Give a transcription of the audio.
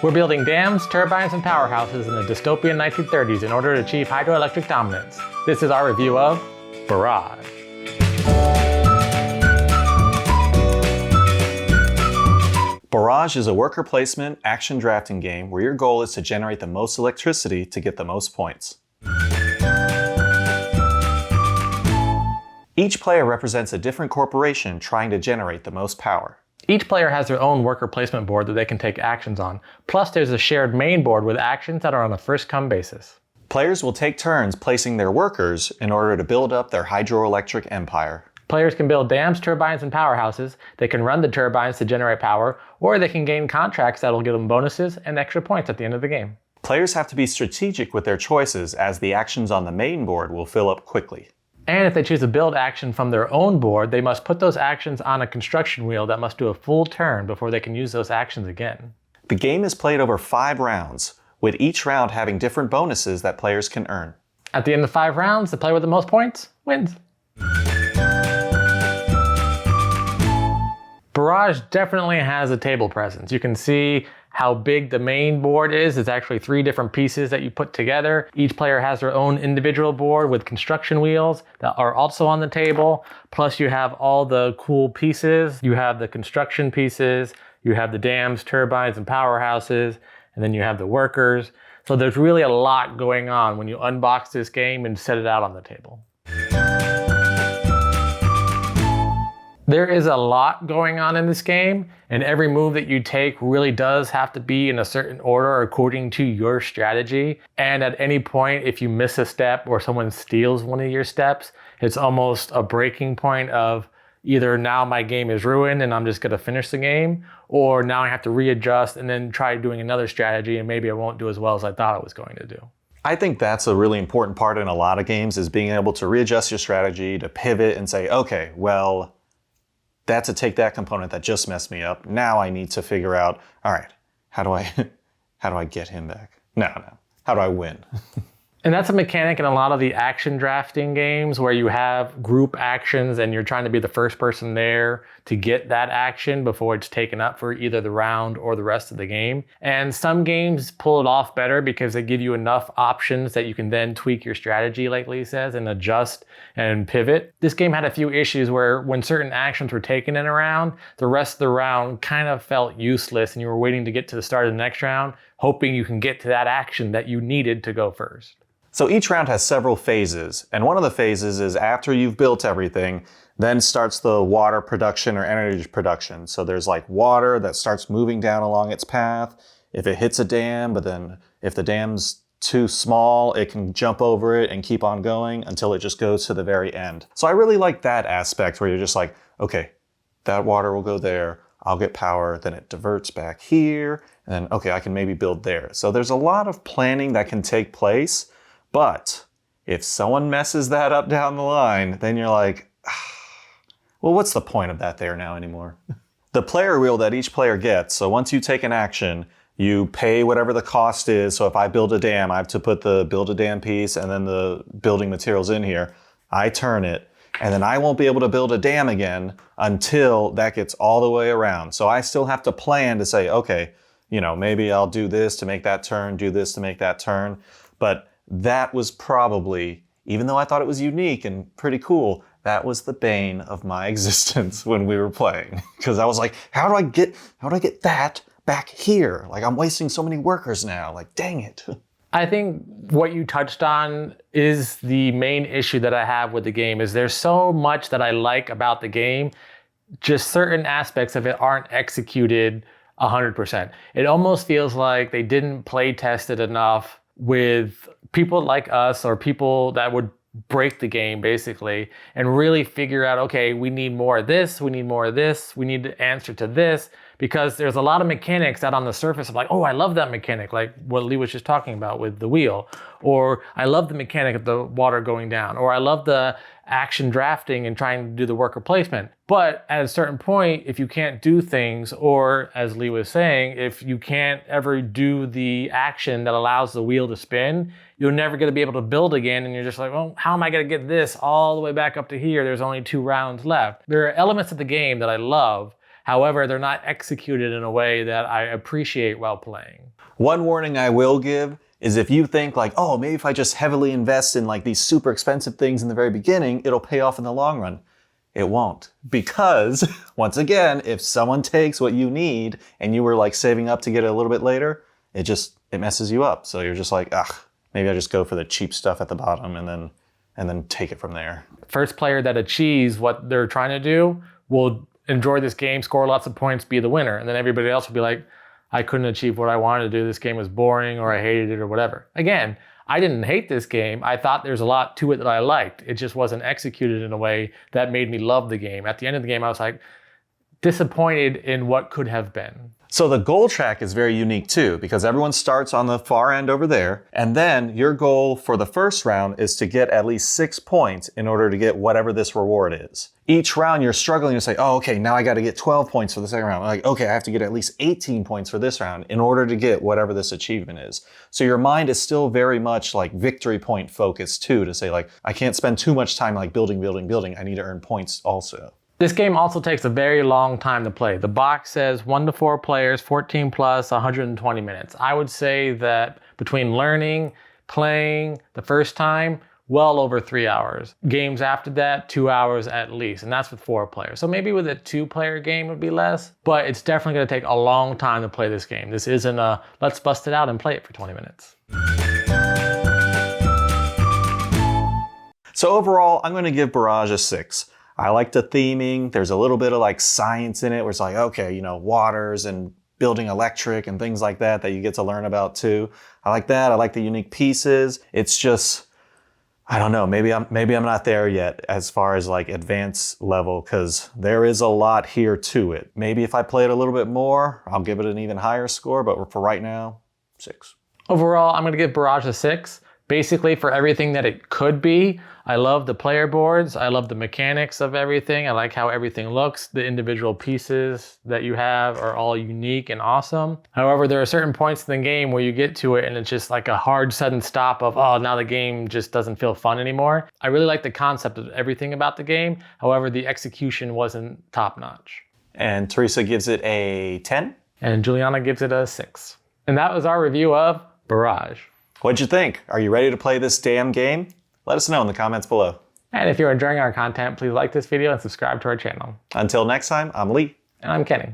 We're building dams, turbines, and powerhouses in the dystopian 1930s in order to achieve hydroelectric dominance. This is our review of Barrage. Barrage is a worker placement, action drafting game where your goal is to generate the most electricity to get the most points. Each player represents a different corporation trying to generate the most power. Each player has their own worker placement board that they can take actions on. Plus, there's a shared main board with actions that are on a first-come basis. Players will take turns placing their workers in order to build up their hydroelectric empire. Players can build dams, turbines, and powerhouses. They can run the turbines to generate power, or they can gain contracts that will give them bonuses and extra points at the end of the game. Players have to be strategic with their choices as the actions on the main board will fill up quickly. And if they choose a build action from their own board, they must put those actions on a construction wheel that must do a full turn before they can use those actions again. The game is played over 5 rounds, with each round having different bonuses that players can earn. At the end of 5 rounds, the player with the most points wins. Barrage definitely has a table presence. You can see how big the main board is. It's actually 3 different pieces that you put together. Each player has their own individual board with construction wheels that are also on the table. Plus you have all the cool pieces. You have the construction pieces, you have the dams, turbines, and powerhouses, and then you have the workers. So there's really a lot going on when you unbox this game and set it out on the table. There is a lot going on in this game, and every move that you take really does have to be in a certain order according to your strategy. And at any point, if you miss a step or someone steals one of your steps, it's almost a breaking point of either now my game is ruined and I'm just gonna finish the game, or now I have to readjust and then try doing another strategy and maybe I won't do as well as I thought I was going to do. I think that's a really important part in a lot of games, is being able to readjust your strategy, to pivot and say, okay, well, that's to take that component that just messed me up. Now I need to figure out, all right, how do I get him back? No. How do I win? And that's a mechanic in a lot of the action drafting games where you have group actions and you're trying to be the first person there to get that action before it's taken up for either the round or the rest of the game. And some games pull it off better because they give you enough options that you can then tweak your strategy, like Lee says, and adjust and pivot. This game had a few issues where when certain actions were taken in a round, the rest of the round kind of felt useless and you were waiting to get to the start of the next round, hoping you can get to that action that you needed to go first. So each round has several phases, and one of the phases is after you've built everything, then starts the water production or energy production. So there's like water that starts moving down along its path. If it hits a dam, but then if the dam's too small, it can jump over it and keep on going until it just goes to the very end. So I really like that aspect where you're just like, okay, that water will go there, I'll get power, then it diverts back here, and then, okay, I can maybe build there. So there's a lot of planning that can take place. But if someone messes that up down the line, then you're like, well, what's the point of that there now anymore? The player wheel that each player gets, so once you take an action, you pay whatever the cost is. So if I build a dam, I have to put the build a dam piece and then the building materials in here. I turn it, and then I won't be able to build a dam again until that gets all the way around. So I still have to plan to say, okay, maybe I'll do this to make that turn, do this to make that turn. But that was probably, even though I thought it was unique and pretty cool, that was the bane of my existence when we were playing. Because I was like, how do I get that back here? Like, I'm wasting so many workers now. Like, dang it. I think what you touched on is the main issue that I have with the game, is there's so much that I like about the game, just certain aspects of it aren't executed 100%. It almost feels like they didn't play test it enough with people like us or people that would break the game basically and really figure out, okay, we need more of this, we need more of this, we need the answer to this, because there's a lot of mechanics that on the surface of like, oh, I love that mechanic, like what Lee was just talking about with the wheel, or I love the mechanic of the water going down, or I love the action drafting and trying to do the worker placement. But at a certain point, if you can't do things, or as Lee was saying, if you can't ever do the action that allows the wheel to spin, you're never going to be able to build again. And you're just like, well, how am I going to get this all the way back up to here? There's only 2 rounds left. There are elements of the game that I love However, they're not executed in a way that I appreciate while playing. One warning I will give is if you think like, oh, maybe if I just heavily invest in like these super expensive things in the very beginning, it'll pay off in the long run. It won't. Because, once again, if someone takes what you need and you were like saving up to get it a little bit later, it messes you up. So you're just like, maybe I just go for the cheap stuff at the bottom and then take it from there. First player that achieves what they're trying to do will enjoy this game, score lots of points, be the winner. And then everybody else will be like, I couldn't achieve what I wanted to do. This game was boring, or I hated it, or whatever. Again, I didn't hate this game. I thought there's a lot to it that I liked. It just wasn't executed in a way that made me love the game. At the end of the game, I was like disappointed in what could have been. So the goal track is very unique too, because everyone starts on the far end over there, and then your goal for the first round is to get at least 6 points in order to get whatever this reward is. Each round you're struggling to say, oh, okay, now I got to get 12 points for the second round. Like, okay, I have to get at least 18 points for this round in order to get whatever this achievement is. So your mind is still very much like victory point focused too, to say like, I can't spend too much time like building. I need to earn points also. This game also takes a very long time to play. The box says 1 to 4 players, 14 plus, 120 minutes. I would say that between learning, playing the first time, well over 3 hours. Games after that, 2 hours at least, and that's with 4 players. So maybe with a 2-player game it would be less, but it's definitely gonna take a long time to play this game. This isn't a, let's bust it out and play it for 20 minutes. So overall, I'm gonna give Barrage a 6. I like the theming. There's a little bit of like science in it where it's like, okay, waters and building electric and things like that you get to learn about too. I like that. I like the unique pieces. It's just, I don't know, maybe I'm not there yet as far as like advanced level, because there is a lot here to it. Maybe if I play it a little bit more, I'll give it an even higher score, but for right now, 6. Overall, I'm gonna give Barrage a 6. Basically for everything that it could be. I love the player boards. I love the mechanics of everything. I like how everything looks. The individual pieces that you have are all unique and awesome. However, there are certain points in the game where you get to it and it's just like a hard sudden stop of, oh, now the game just doesn't feel fun anymore. I really like the concept of everything about the game. However, the execution wasn't top notch. And Teresa gives it a 10. And Juliana gives it a 6. And that was our review of Barrage. What'd you think? Are you ready to play this damn game? Let us know in the comments below. And if you're enjoying our content, please like this video and subscribe to our channel. Until next time, I'm Lee. And I'm Kenny.